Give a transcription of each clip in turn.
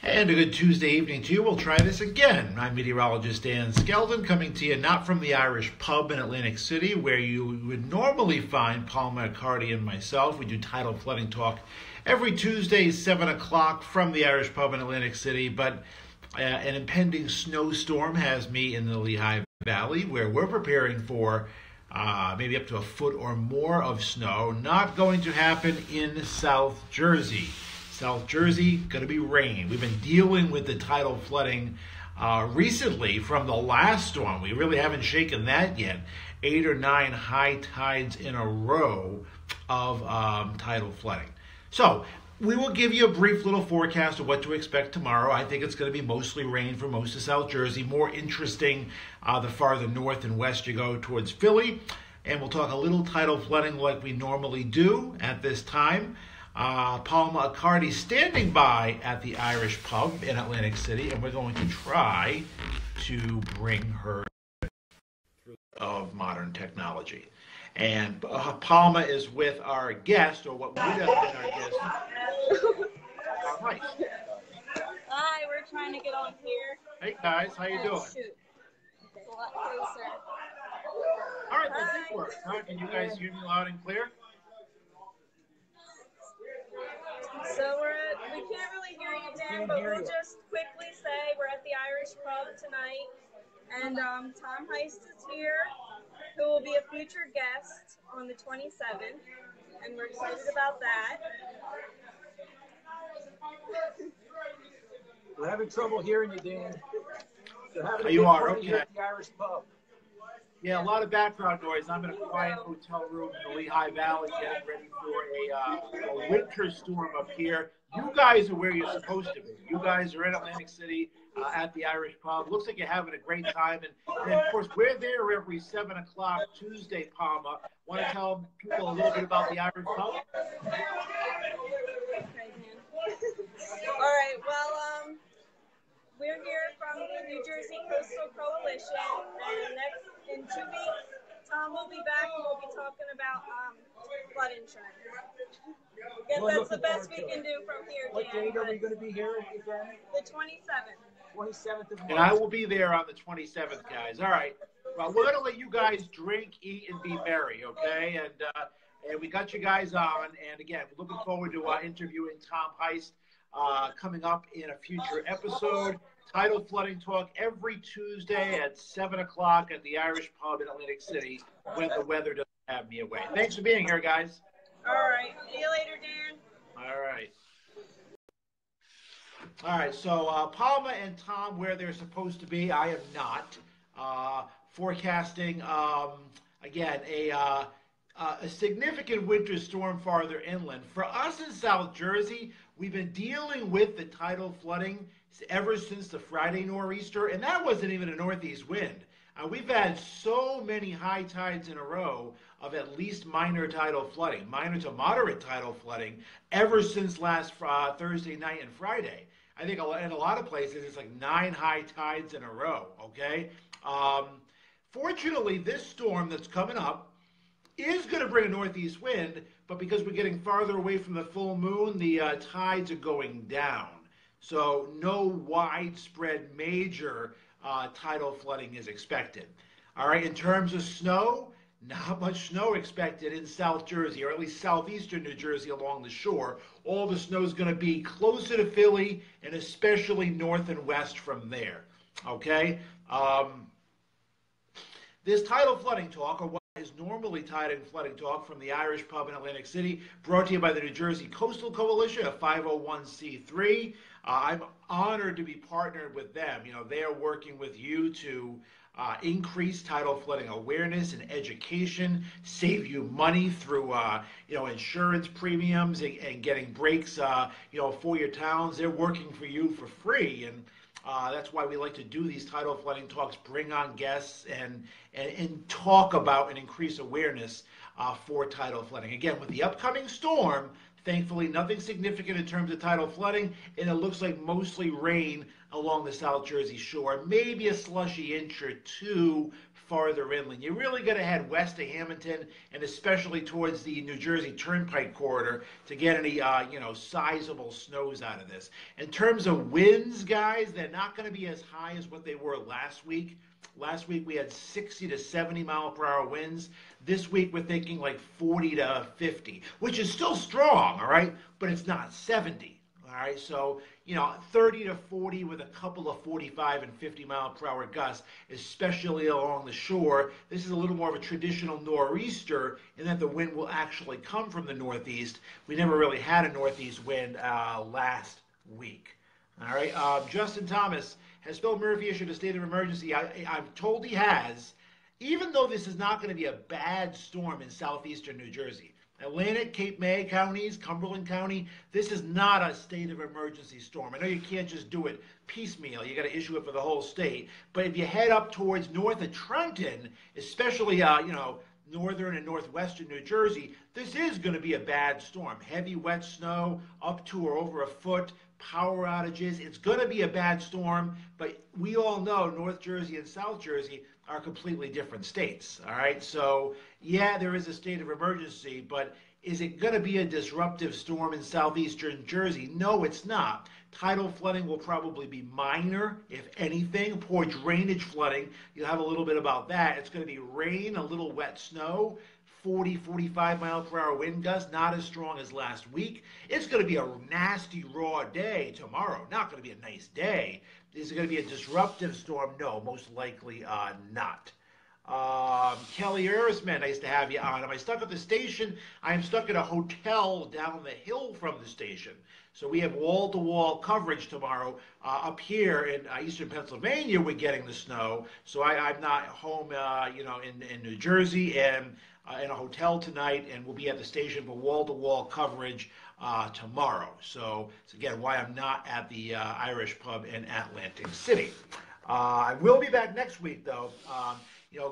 And a good Tuesday evening to you. We'll try this again. I'm meteorologist Dan Skeldon, coming to you not from the Irish pub in Atlantic City, where you would normally find Palma Accardi and myself. We do Tidal Flooding Talk every Tuesday, 7 o'clock from the Irish pub in Atlantic City. But an impending snowstorm has me in the Lehigh Valley, where we're preparing for maybe up to a foot or more of snow. Not going to happen in South Jersey. South Jersey, going to be rain. We've been dealing with the tidal flooding recently from the last storm. We really haven't shaken that yet. 8 or 9 high tides in a row of tidal flooding. So we will give you a brief little forecast of what to expect tomorrow. I think it's going to be mostly rain for most of South Jersey. More interesting the farther north and west you go towards Philly. And we'll talk a little tidal flooding like we normally do at this time. Palma Accardi standing by at the Irish pub in Atlantic City, and we're going to try to bring her through of modern technology. And Palma is with our guest, or what would have been our guest, Tom Heist. Hi, we're trying to get on here. Hey guys, how you doing? Shoot. It's a lot closer. All right, well, this works. Huh? Can you guys hear me loud and clear? So we can't really hear you, Dan, but we'll just quickly say we're at the Irish pub tonight, and Tom Heist is here, who will be a future guest on the 27th, and we're excited about that. We're having trouble hearing you, Dan. You are, okay. Here at the Irish pub. Yeah, a lot of background noise. I'm in a quiet hotel room in the Lehigh Valley getting ready for a winter storm up here. You guys are where you're supposed to be. You guys are in Atlantic City at the Irish pub. Looks like you're having a great time. And of course, we're there every 7 o'clock Tuesday, Palma. Want to tell people a little bit about the Irish pub? All right, well, we're here from the New Jersey Coastal Coalition, and in 2 weeks, Tom will be back and we'll be talking about flood insurance. I guess that's the best we can do from here, Dan. What date are we going to be here again? The 27th. 27th of March. And I will be there on the 27th, guys. All right. Well, we're going to let you guys drink, eat, and be merry, okay? And we got you guys on. And again, we're looking forward to interviewing Tom Heist coming up in a future episode. Tidal Flooding Talk every Tuesday at 7 o'clock at the Irish pub in Atlantic City when the weather doesn't have me away. Thanks for being here, guys. All right. See you later, Dan. All right. All right, so Palma and Tom where they're supposed to be. I am not. Forecasting, again, a significant winter storm farther inland. For us in South Jersey, we've been dealing with the tidal flooding ever since the Friday nor'easter, and that wasn't even a northeast wind. We've had so many high tides in a row of at least minor tidal flooding, minor to moderate tidal flooding, ever since last Thursday night and Friday. I think in a lot of places it's like 9 high tides in a row, okay? Fortunately, this storm that's coming up is going to bring a northeast wind, but because we're getting farther away from the full moon, the tides are going down. So no widespread major tidal flooding is expected. All right, in terms of snow, not much snow expected in South Jersey, or at least southeastern New Jersey along the shore. All the snow is going to be closer to Philly and especially north and west from there. Okay? This tidal flooding talk, or what is normally tidal flooding talk from the Irish pub in Atlantic City, brought to you by the New Jersey Coastal Coalition, a 501c3. I'm honored to be partnered with them. You know, they are working with you to increase tidal flooding awareness and education, save you money through, insurance premiums and getting breaks, for your towns. They're working for you for free, and that's why we like to do these tidal flooding talks, bring on guests and talk about and increase awareness for tidal flooding. Again, with the upcoming storm, thankfully nothing significant in terms of tidal flooding, and it looks like mostly rain along the South Jersey shore. Maybe a slushy inch or two farther inland. You're really going to head west of Hamilton and especially towards the New Jersey Turnpike corridor to get any, sizable snows out of this. In terms of winds, guys, they're not going to be as high as what they were last week. Last week we had 60 to 70 mile per hour winds. This week we're thinking like 40 to 50, which is still strong, all right, but it's not 70. All right, so, 30 to 40 with a couple of 45 and 50 mile per hour gusts, especially along the shore. This is a little more of a traditional nor'easter in that the wind will actually come from the northeast. We never really had a northeast wind last week. All right, Justin Thomas, has Phil Murphy issued a state of emergency? I'm told he has, even though this is not going to be a bad storm in southeastern New Jersey. Atlantic, Cape May counties, Cumberland County, this is not a state of emergency storm. I know you can't just do it piecemeal. You got to issue it for the whole state. But if you head up towards north of Trenton, especially, northern and northwestern New Jersey, this is going to be a bad storm. Heavy, wet snow, up to or over a foot, power outages. It's going to be a bad storm, but we all know North Jersey and South Jersey are completely different states, all right? So, yeah, there is a state of emergency, but is it going to be a disruptive storm in southeastern Jersey? No, it's not. Tidal flooding will probably be minor, if anything. Poor drainage flooding, you'll have a little bit about that. It's going to be rain, a little wet snow, 40, 45 mile per hour wind gusts, not as strong as last week. It's going to be a nasty, raw day tomorrow. Not going to be a nice day. Is it going to be a disruptive storm? No, most likely not. Kelly Erisman, nice to have you on. Am I stuck at the station? I am stuck at a hotel down the hill from the station. So we have wall-to-wall coverage tomorrow. Up here in eastern Pennsylvania, we're getting the snow. So I'm not home, in New Jersey and in a hotel tonight, and we'll be at the station for wall-to-wall coverage tomorrow. So it's again why I'm not at the Irish pub in Atlantic City. I will be back next week, though.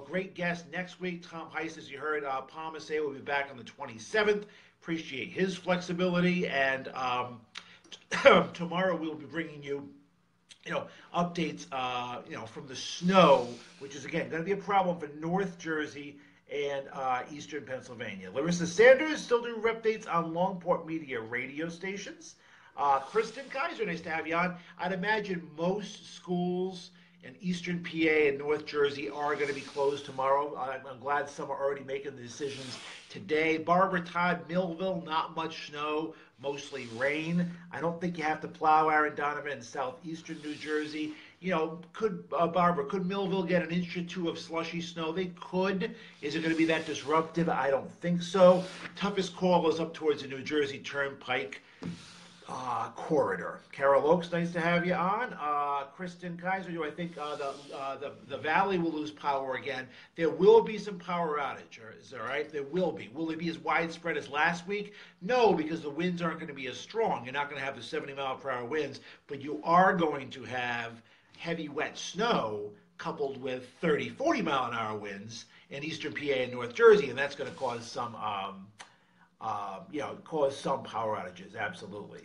Great guest next week. Tom Heist, as you heard, Palma say will be back on the 27th. Appreciate his flexibility. And tomorrow we'll be bringing you, updates, from the snow, which is, again, going to be a problem for North Jersey and eastern Pennsylvania. Larissa Sanders still doing updates on Longport Media radio stations. Kristen Kaiser, nice to have you on. I'd imagine most schools in eastern PA and North Jersey are going to be closed tomorrow. I'm glad some are already making the decisions today. Barbara Todd, Millville, not much snow, mostly rain. I don't think you have to plow Aaron Donovan in southeastern New Jersey. Could Millville get an inch or two of slushy snow? They could. Is it going to be that disruptive? I don't think so. Toughest call is up towards the New Jersey Turnpike corridor. Carol Oaks, nice to have you on. Kristen Kaiser, do I think the Valley will lose power again? There will be some power outages, all right? There will be. Will it be as widespread as last week? No, because the winds aren't going to be as strong. You're not going to have the 70 mile per hour winds, but you are going to have heavy, wet snow coupled with 30, 40 mile an hour winds in eastern PA and North Jersey, and that's going to cause some power outages, absolutely.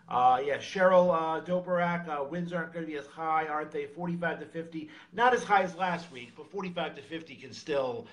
Cheryl Doberak, winds aren't going to be as high, aren't they? 45 to 50, not as high as last week, but 45 to 50 can still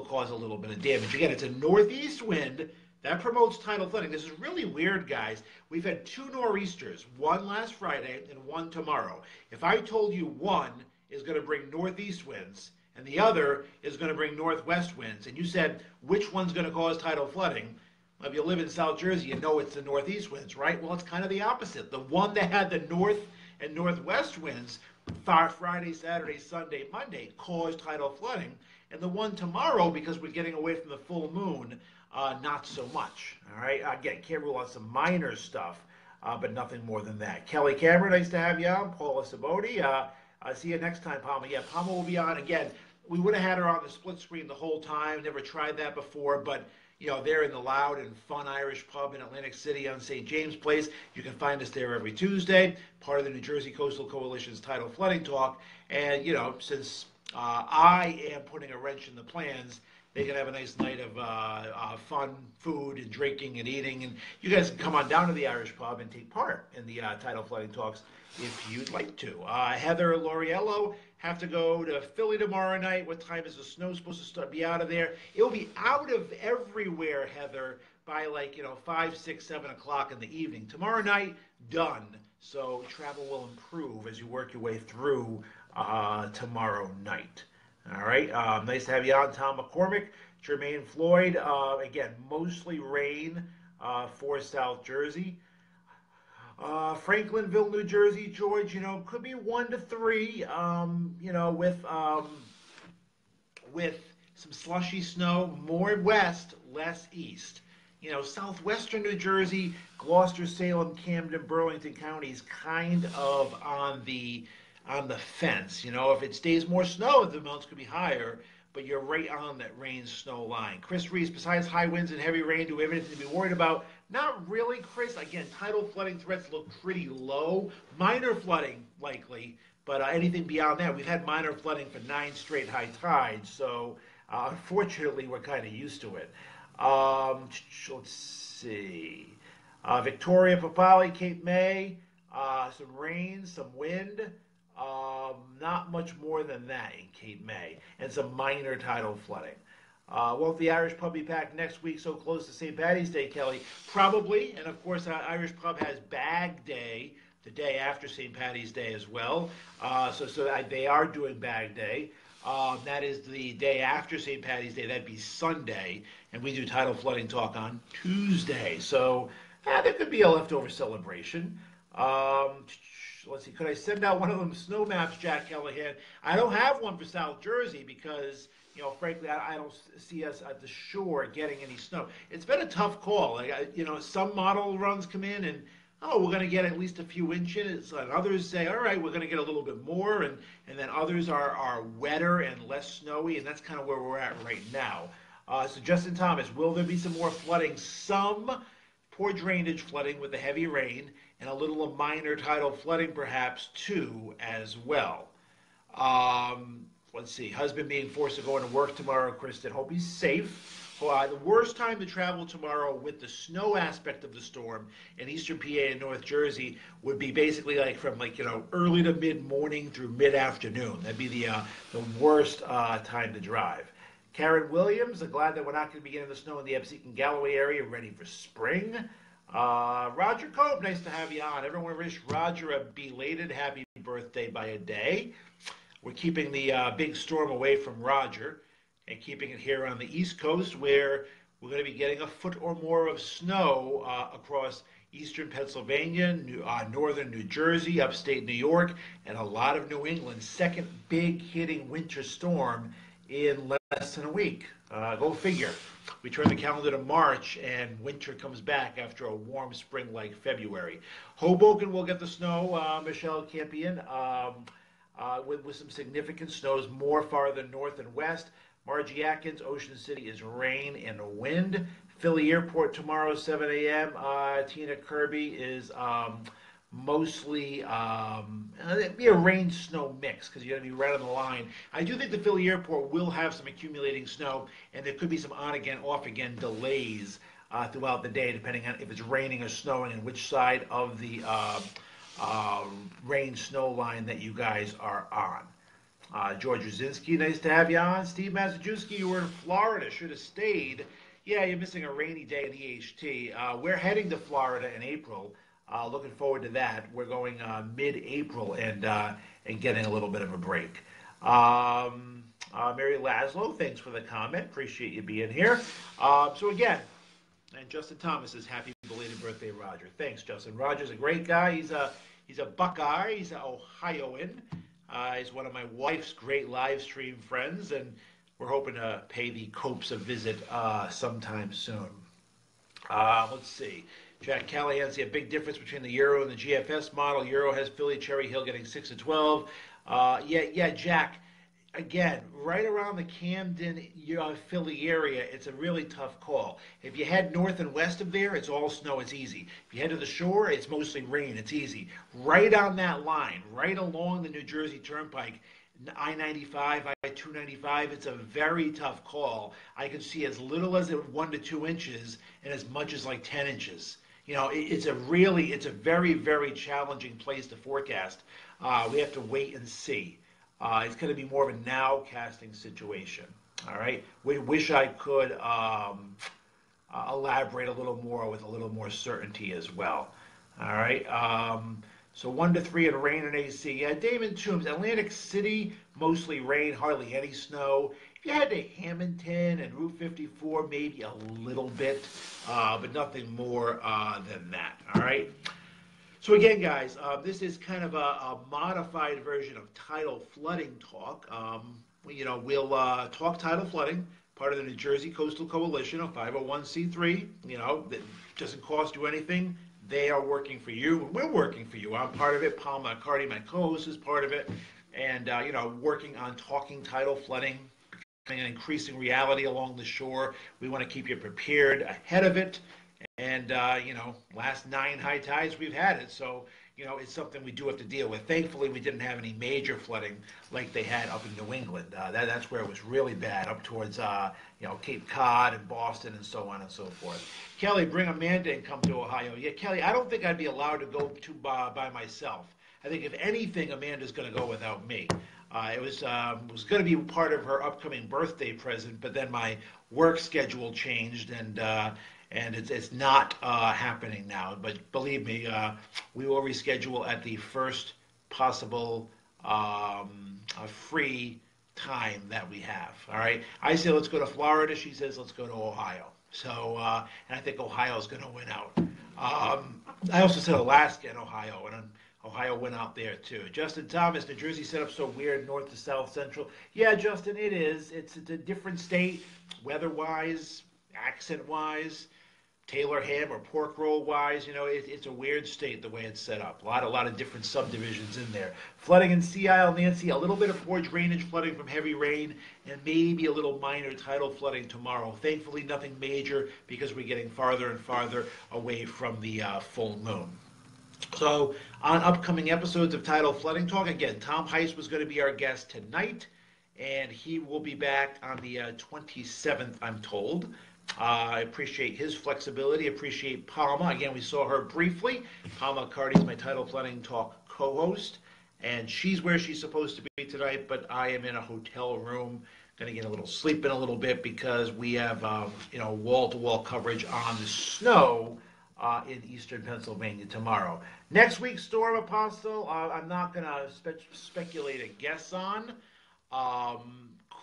cause a little bit of damage. Again, it's a northeast wind that promotes tidal flooding. This is really weird, guys. We've had two nor'easters, one last Friday and one tomorrow. If I told you one is going to bring northeast winds and the other is going to bring northwest winds, and you said, which one's going to cause tidal flooding? Well, if you live in South Jersey, you know it's the northeast winds, right? Well, it's kind of the opposite. The one that had the north and northwest winds Friday, Saturday, Sunday, Monday caused tidal flooding. And the one tomorrow, because we're getting away from the full moon, not so much. All right? Again, can't rule out some minor stuff, but nothing more than that. Kelly Cameron, nice to have you on. Paula Saboti, see you next time, Palma. Yeah, Palma will be on again. We would have had her on the split screen the whole time. Never tried that before, but they're in the loud and fun Irish pub in Atlantic City on St. James Place. You can find us there every Tuesday, part of the New Jersey Coastal Coalition's Tidal Flooding Talk. And, since I am putting a wrench in the plans, They can have a nice night of fun, food, and drinking and eating. And you guys can come on down to the Irish Pub and take part in the Tidal Flooding Talks if you'd like to. Heather Lauriello have to go to Philly tomorrow night. What time is the snow supposed to be out of there? It will be out of everywhere, Heather, by 5, 6, 7 o'clock in the evening. Tomorrow night, done. So travel will improve as you work your way through tomorrow night. All right, nice to have you on, Tom McCormick, Jermaine Floyd. Again, mostly rain for South Jersey. Franklinville, New Jersey, George, could be 1 to 3, with some slushy snow, more west, less east. Southwestern New Jersey, Gloucester, Salem, Camden, Burlington counties kind of on the fence. If it stays more snow, the amounts could be higher, but you're right on that rain-snow line. Chris Reese, besides high winds and heavy rain, do we have anything to be worried about? Not really, Chris. Again, tidal flooding threats look pretty low. Minor flooding, likely, but anything beyond that, we've had minor flooding for 9 straight high tides, so unfortunately, we're kind of used to it. Let's see. Victoria, Papali, Cape May, some rain, some wind. Not much more than that in Cape May, and some minor tidal flooding. Won't the Irish Pub be packed next week so close to St. Paddy's Day, Kelly? Probably, and of course, Irish Pub has Bag Day the day after St. Paddy's Day as well. So they are doing Bag Day. That is the day after St. Paddy's Day. That'd be Sunday, and we do Tidal Flooding Talk on Tuesday. So there could be a leftover celebration. Let's see, could I send out one of them snow maps, Jack Callahan? I don't have one for South Jersey because, frankly, I don't see us at the shore getting any snow. It's been a tough call. Some model runs come in and, we're going to get at least a few inches, and others say, all right, we're going to get a little bit more, and then others are wetter and less snowy, and that's kind of where we're at right now. So Justin Thomas, will there be some more flooding? Some poor drainage flooding with the heavy rain, and a little of minor tidal flooding perhaps too as well. Let's see, husband being forced to go into work tomorrow, Kristen, hope he's safe. The worst time to travel tomorrow with the snow aspect of the storm in eastern PA and North Jersey would be basically from early to mid-morning through mid-afternoon. That'd be the worst time to drive. Karen Williams, I'm glad that we're not going to be getting the snow in the Epseek and Galloway area, ready for spring. Roger Cope, nice to have you on. Everyone wish Roger a belated happy birthday by a day. We're keeping the big storm away from Roger and keeping it here on the East Coast, where we're going to be getting a foot or more of snow across eastern Pennsylvania, northern New Jersey, upstate New York, and a lot of New England. Second big hitting winter storm in less than a week. Go figure. We turn the calendar to March, and winter comes back after a warm spring like February. Hoboken will get the snow, Michelle Campion, with some significant snows more farther north and west. Margie Atkins, Ocean City is rain and wind. Philly Airport tomorrow, 7 a.m. Tina Kirby is mostly it'd be a rain-snow mix because you're going to be right on the line. I do think the Philly Airport will have some accumulating snow, and there could be some on-again, off-again delays throughout the day, depending on if it's raining or snowing and which side of the rain-snow line that you guys are on. George Rzinski, nice to have you on. Steve Massachuski, you were in Florida, should have stayed. Yeah, you're missing a rainy day in EHT. We're heading to Florida in April. Looking forward to that. We're going mid-April and getting a little bit of a break. Mary Laszlo, thanks for the comment. Appreciate you being here. So again, and Justin Thomas says, happy belated birthday, Roger. Thanks, Justin. Roger's a great guy. He's a Buckeye. He's an Ohioan. He's one of my wife's great live stream friends, and we're hoping to pay the Copes a visit sometime soon. Let's see. Jack Callahan, see a big difference between the Euro and the GFS model. Euro has Philly, Cherry Hill getting 6 to 12. Yeah, Jack. Again, right around the Camden, Philly area, it's a really tough call. If you head north and west of there, it's all snow, it's easy. If you head to the shore, it's mostly rain, it's easy. Right on that line, right along the New Jersey Turnpike, I-95, I-295, it's a very tough call. I can see as little as 1 to 2 inches and as much as like 10 inches. It's a very, very challenging place to forecast. We have to wait and see. It's going to be more of a now casting situation. All right. We wish I could elaborate a little more with a little more certainty as well. All right. So 1 to 3 in rain and AC. Yeah, Damon Toombs, Atlantic City, mostly rain, hardly any snow. If you head to Hamilton and Route 54, maybe a little bit, but nothing more than that. All right. So again, guys, this is kind of a modified version of Tidal Flooding Talk. We'll talk tidal flooding, part of the New Jersey Coastal Coalition, a 501c3. That doesn't cost you anything. They are working for you. We're working for you. I'm part of it. Palma Accardi, my co-host, is part of it. And, working on talking tidal flooding, becoming an increasing reality along the shore. We want to keep you prepared ahead of it. And, last 9 high tides we've had it. So, it's something we do have to deal with. Thankfully, we didn't have any major flooding like they had up in New England. That's where it was really bad, up towards, Cape Cod and Boston and so on and so forth. Kelly, bring Amanda and come to Ohio. Yeah, Kelly, I don't think I'd be allowed to go by myself. I think if anything, Amanda's going to go without me. It was going to be part of her upcoming birthday present, but then my work schedule changed, and it's not happening now. But believe me, we will reschedule at the first possible free time that we have. All right. I say let's go to Florida. She says let's go to Ohio. So, and I think Ohio is going to win out. I also said Alaska and Ohio, and Ohio went out there too. Justin Thomas, New Jersey set up so weird, north to south central. Yeah, Justin, it is. It's a different state, weather-wise, accent-wise, Taylor ham or pork roll-wise. It's a weird state the way it's set up. A lot of different subdivisions in there. Flooding in Sea Isle, Nancy, a little bit of poor drainage flooding from heavy rain, and maybe a little minor tidal flooding tomorrow. Thankfully, nothing major because we're getting farther and farther away from the full moon. So, on upcoming episodes of Tidal Flooding Talk, again, Tom Heist was going to be our guest tonight, and he will be back on the 27th, I'm told. I appreciate his flexibility, appreciate Palma. Again, we saw her briefly. Palma Accardi is my Tidal Flooding Talk co-host, and she's where she's supposed to be tonight, but I am in a hotel room, going to get a little sleep in a little bit because we have, wall-to-wall coverage on the snow in eastern Pennsylvania tomorrow. Next week's Storm Apostle, I'm not going to speculate a guess on.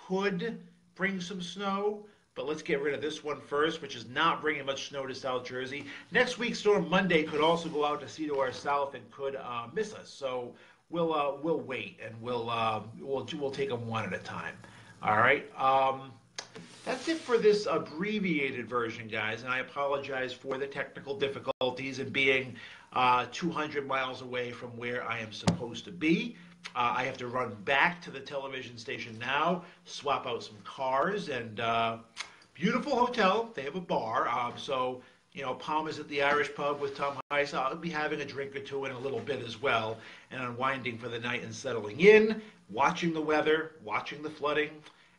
Could bring some snow, but let's get rid of this one first, which is not bringing much snow to South Jersey. Next week's Storm Monday could also go out to sea to our south and could miss us. So we'll wait, and we'll take them one at a time. All right. That's it for this abbreviated version, guys, and I apologize for the technical difficulties and being 200 miles away from where I am supposed to be. I have to run back to the television station now, swap out some cars, and beautiful hotel. They have a bar, so Palma's at the Irish pub with Tom Heist. I'll be having a drink or two in a little bit as well, and unwinding for the night and settling in, watching the weather, watching the flooding,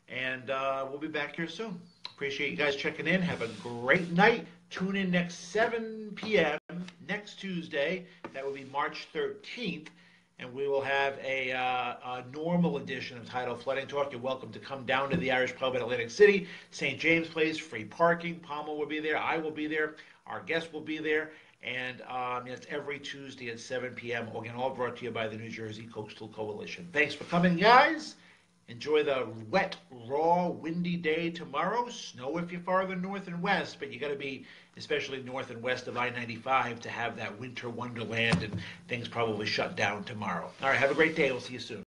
and we'll be back here soon. Appreciate you guys checking in. Have a great night. Tune in next 7 p.m. next Tuesday. That will be March 13th. And we will have a normal edition of Tidal Flooding Talk. You're welcome to come down to the Irish Pub in Atlantic City, St. James Place, free parking. Palma will be there. I will be there. Our guests will be there. And it's every Tuesday at 7 p.m. Again, all brought to you by the New Jersey Coastal Coalition. Thanks for coming, guys. Enjoy the wet, raw, windy day tomorrow. Snow if you're farther north and west, but you got to be especially north and west of I-95 to have that winter wonderland, and things probably shut down tomorrow. All right, have a great day. We'll see you soon.